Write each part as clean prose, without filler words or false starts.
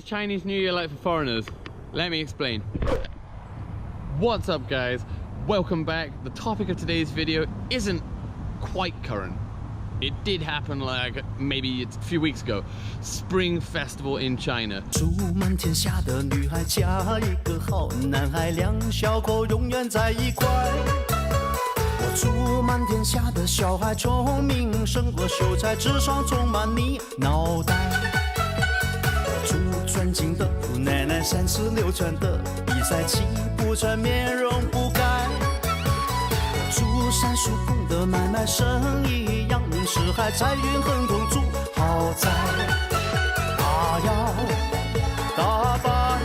Chinese New Year like for foreigners? Let me explain. What's up guys? Welcome back. The topic of today's video isn't quite current. It did happen like maybe a few weeks ago. Spring Festival in China. 祝满天下的女孩嫁一个好男孩，两小口永远在一块。我祝满天下的小孩聪明胜过秀才，智商充满你脑袋。我祝尊敬的姑奶奶三十六圈的比赛气不喘，面容不改。祝三叔公的买卖生意扬名四海，财运亨通住豪宅。他要打败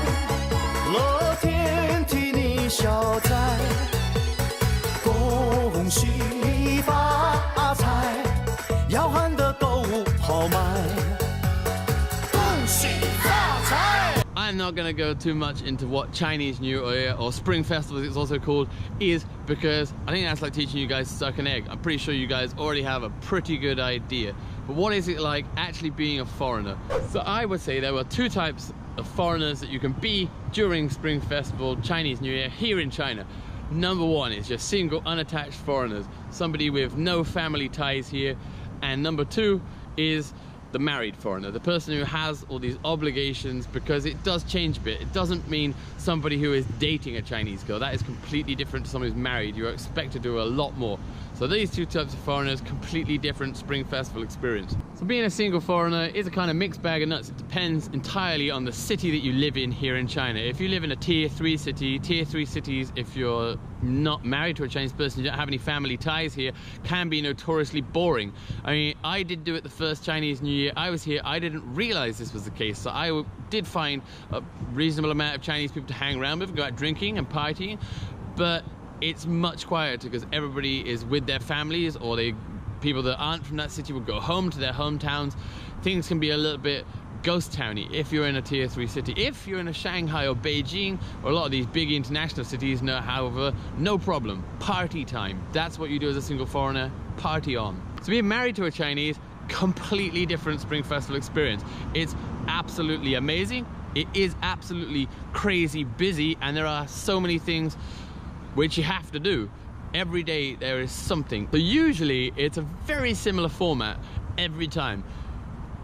乐天替你消灾，恭喜发财，要喊得够豪迈，恭喜发财。I'm not going to go too much into what Chinese New Year or Spring Festival as it's also called is, because I think that's like teaching you guys to suck an egg. I'm pretty sure you guys already have a pretty good idea. But what is it like actually being a foreigner? So I would say there were two types of foreigners that you can be during Spring Festival, Chinese New Year here in China. Number one is just single, unattached foreigners, somebody with no family ties here. And number two is the married foreigner, the person who has all these obligations, because it does change a bit. It doesn't mean somebody who is dating a Chinese girl. That is completely different to someone who's married. You're expected to do a lot more. So these two types of foreigners, completely different Spring Festival experience. So being a single foreigner is a kind of mixed bag of nuts. It depends entirely on the city that you live in here in China. If you live in a tier 3 city, tier 3 cities, if you're not married to a Chinese person, you don't have any family ties here, can be notoriously boring. I mean, I did do it the first Chinese New Year I was here. I didn't realize this was the case. So I did find a reasonable amount of Chinese people to hang around with, go out drinking and partying, but it's much quieter because everybody is with their families, or people that aren't from that city will go home to their hometowns. Things can be a little bit ghost towny if you're in a tier 3 city. If you're in a Shanghai or Beijing or a lot of these big international cities, however, no problem. Party time. That's what you do as a single foreigner. Party on. So being married to a Chinese, completely different Spring Festival experience. It's absolutely amazing. It is absolutely crazy busy, and there are so many things which you have to do. Every day there is something. So usually it's a very similar format every time.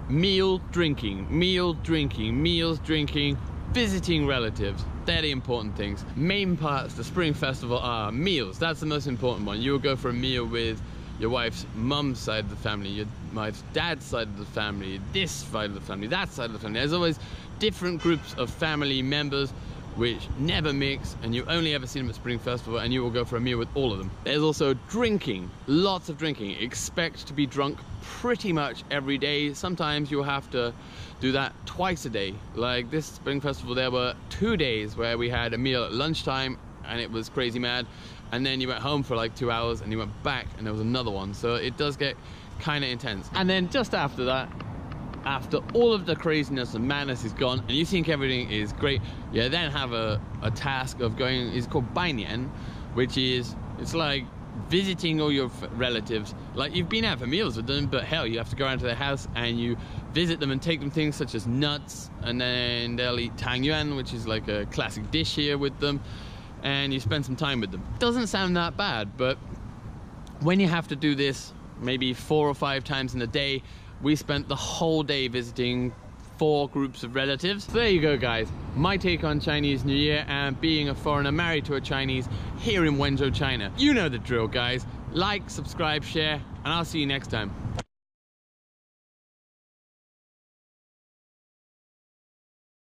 Meal, drinking, meals, drinking, visiting relatives. They're the important things. Main parts of the Spring Festival are meals. That's the most important one. You will go for a meal with your wife's mum's side of the family, your wife's dad's side of the family, this side of the family, that side of the family. There's always different groups of family members which never mix, and you only ever see them at Spring Festival, and you will go for a meal with all of them. There's also drinking, lots of drinking. Expect to be drunk pretty much every day. Sometimes you'll have to do that twice a day. Like this Spring Festival, there were 2 days where we had a meal at lunchtime and it was crazy mad, and then you went home for like 2 hours and you went back and there was another one. So it does get kind of intense. And then just after that, after all of the craziness and madness is gone and you think everything is great, you then have a task of going, it's called Bainian, which is, it's like visiting all your relatives. Like you've been out for meals with them, but hell, you have to go around to their house and you visit them and take them things such as nuts, and then they'll eat tang yuan, which is like a classic dish here with them, and you spend some time with them. Doesn't sound that bad, but when you have to do this maybe 4 or 5 times in a day, we spent the whole day visiting 4 groups of relatives. So there you go guys, my take on Chinese New Year and being a foreigner married to a Chinese here in Wenzhou, China. You know the drill guys. Like, subscribe, share, and I'll see you next time.